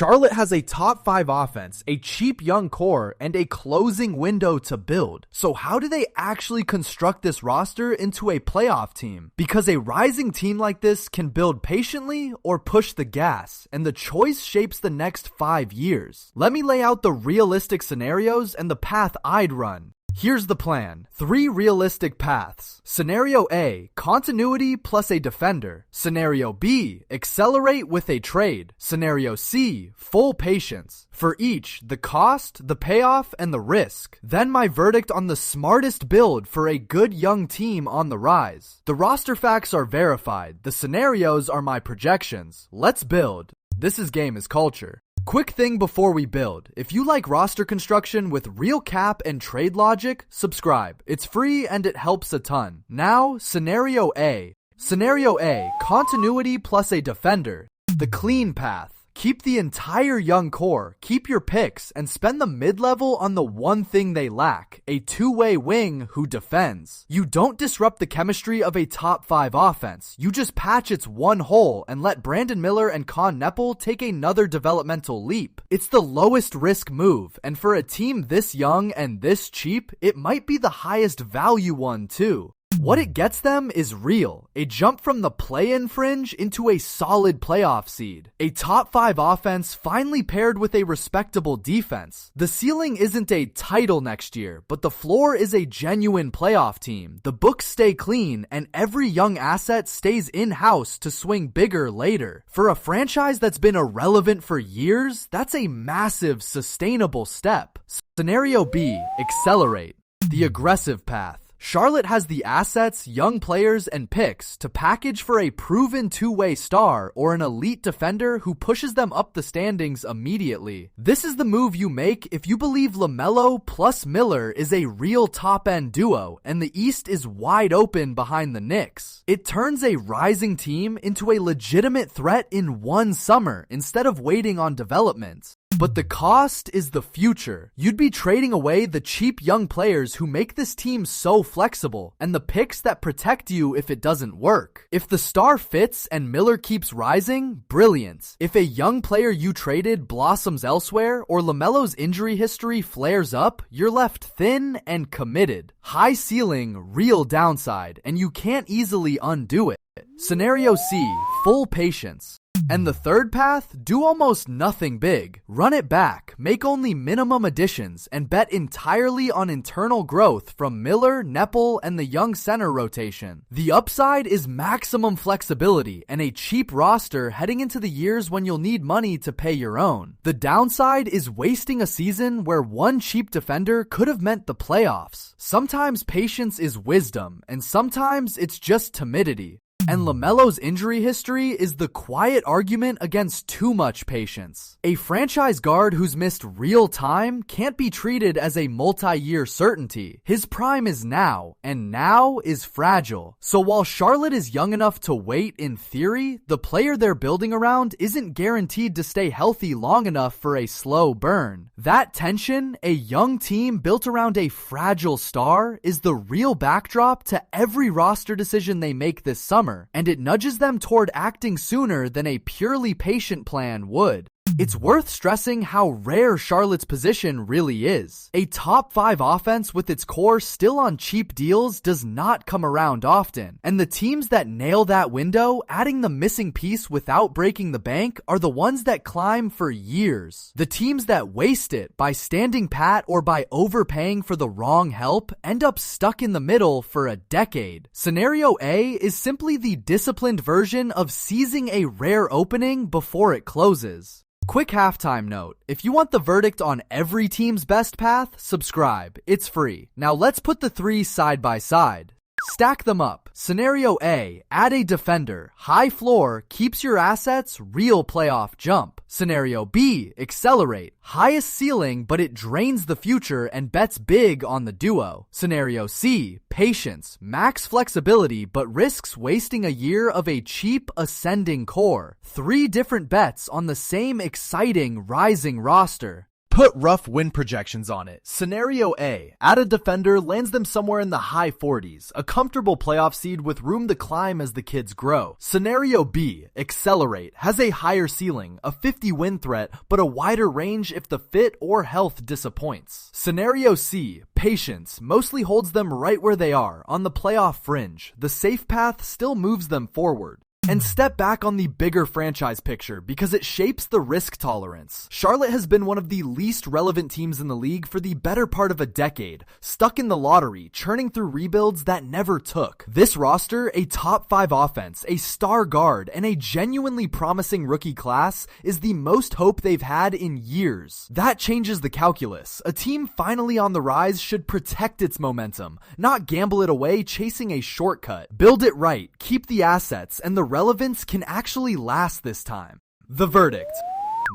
Charlotte has a top 5 offense, a cheap young core, and a closing window to build. So how do they actually construct this roster into a playoff team? Because a rising team like this can build patiently or push the gas, and the choice shapes the next 5 years. Let me lay out the realistic scenarios and the path I'd run. Here's the plan. 3 realistic paths. Scenario A, continuity plus a defender. Scenario B, accelerate with a trade. Scenario C, full patience. For each, the cost, the payoff, and the risk. Then my verdict on the smartest build for a good young team on the rise. The roster facts are verified. The scenarios are my projections. Let's build. This is Game is Culture. Quick thing before we build. If you like roster construction with real cap and trade logic, subscribe. It's free and it helps a ton. Now, Scenario A. Scenario A, continuity plus a defender. The clean path. Keep the entire young core, keep your picks, and spend the mid-level on the one thing they lack, a two-way wing who defends. You don't disrupt the chemistry of a top 5 offense. You just patch its one hole and let Brandon Miller and Con Nepal take another developmental leap. It's the lowest risk move, and for a team this young and this cheap, it might be the highest value one too. What it gets them is real. A jump from the play-in fringe into a solid playoff seed. A top 5 offense finally paired with a respectable defense. The ceiling isn't a title next year, but the floor is a genuine playoff team. The books stay clean, and every young asset stays in-house to swing bigger later. For a franchise that's been irrelevant for years, that's a massive, sustainable step. Scenario B, accelerate. The aggressive path. Charlotte has the assets, young players, and picks to package for a proven two-way star or an elite defender who pushes them up the standings immediately. This is the move you make if you believe LaMelo plus Miller is a real top-end duo and the East is wide open behind the Knicks. It turns a rising team into a legitimate threat in one summer instead of waiting on development. But the cost is the future. You'd be trading away the cheap young players who make this team so flexible, and the picks that protect you if it doesn't work. If the star fits and Miller keeps rising, brilliant. If a young player you traded blossoms elsewhere, or LaMelo's injury history flares up, you're left thin and committed. High ceiling, real downside, and you can't easily undo it. Scenario C, full patience. And the third path, do almost nothing big. Run it back, make only minimum additions, and bet entirely on internal growth from Miller, Nepal, and the young center rotation. The upside is maximum flexibility and a cheap roster heading into the years when you'll need money to pay your own. The downside is wasting a season where one cheap defender could have meant the playoffs. Sometimes patience is wisdom, and sometimes it's just timidity. And LaMelo's injury history is the quiet argument against too much patience. A franchise guard who's missed real time can't be treated as a multi-year certainty. His prime is now, and now is fragile. So while Charlotte is young enough to wait in theory, the player they're building around isn't guaranteed to stay healthy long enough for a slow burn. That tension, a young team built around a fragile star, is the real backdrop to every roster decision they make this summer. And it nudges them toward acting sooner than a purely patient plan would. It's worth stressing how rare Charlotte's position really is. A top 5 offense with its core still on cheap deals does not come around often, and the teams that nail that window, adding the missing piece without breaking the bank, are the ones that climb for years. The teams that waste it by standing pat or by overpaying for the wrong help end up stuck in the middle for a decade. Scenario A is simply the disciplined version of seizing a rare opening before it closes. Quick halftime note. If you want the verdict on every team's best path, subscribe. It's free. Now let's put the 3 side by side. Stack them up. Scenario A, add a defender. High floor, keeps your assets, real playoff jump. Scenario B, accelerate. Highest ceiling, but it drains the future and bets big on the duo. Scenario C, patience. Max flexibility, but risks wasting a year of a cheap ascending core. 3 different bets on the same exciting rising roster. Put rough win projections on it. Scenario A, add a defender, lands them somewhere in the high 40s, a comfortable playoff seed with room to climb as the kids grow. Scenario B, accelerate, has a higher ceiling, a 50-win threat, but a wider range if the fit or health disappoints. Scenario C, patience, mostly holds them right where they are, on the playoff fringe. The safe path still moves them forward. And step back on the bigger franchise picture because it shapes the risk tolerance. Charlotte has been one of the least relevant teams in the league for the better part of a decade, stuck in the lottery, churning through rebuilds that never took. This roster, a top 5 offense, a star guard, and a genuinely promising rookie class is the most hope they've had in years. That changes the calculus. A team finally on the rise should protect its momentum, not gamble it away chasing a shortcut. Build it right, keep the assets, and the relevance can actually last this time. The verdict.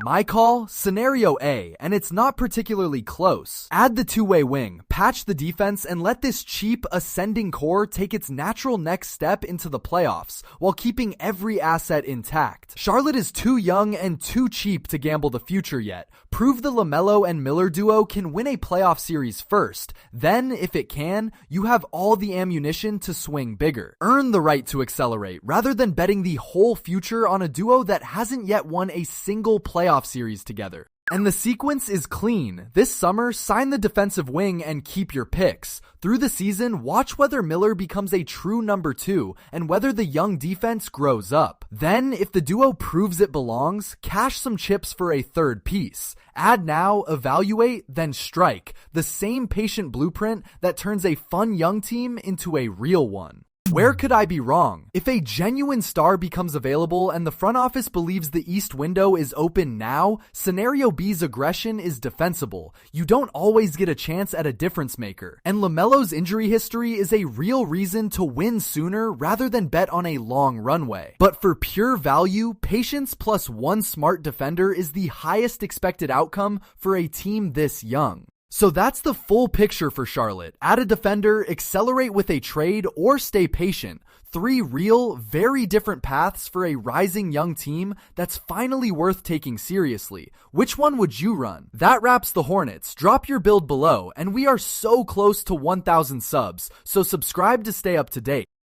My call, scenario A, and it's not particularly close. Add the two-way wing, patch the defense, and let this cheap, ascending core take its natural next step into the playoffs, while keeping every asset intact. Charlotte is too young and too cheap to gamble the future yet. Prove the LaMelo and Miller duo can win a playoff series first. Then, if it can, you have all the ammunition to swing bigger. Earn the right to accelerate, rather than betting the whole future on a duo that hasn't yet won a single playoff series together. And the sequence is clean. This summer, sign the defensive wing and keep your picks. Through the season, watch whether Miller becomes a true number 2 and whether the young defense grows up. Then, if the duo proves it belongs, cash some chips for a third piece. Add now, evaluate, then strike. The same patient blueprint that turns a fun young team into a real one. Where could I be wrong? If a genuine star becomes available and the front office believes the East window is open now, Scenario B's aggression is defensible. You don't always get a chance at a difference maker. And LaMelo's injury history is a real reason to win sooner rather than bet on a long runway. But for pure value, patience plus one smart defender is the highest expected outcome for a team this young. So that's the full picture for Charlotte. Add a defender, accelerate with a trade, or stay patient. 3 real, very different paths for a rising young team that's finally worth taking seriously. Which one would you run? That wraps the Hornets. Drop your build below, and we are so close to 1,000 subs, so subscribe to stay up to date.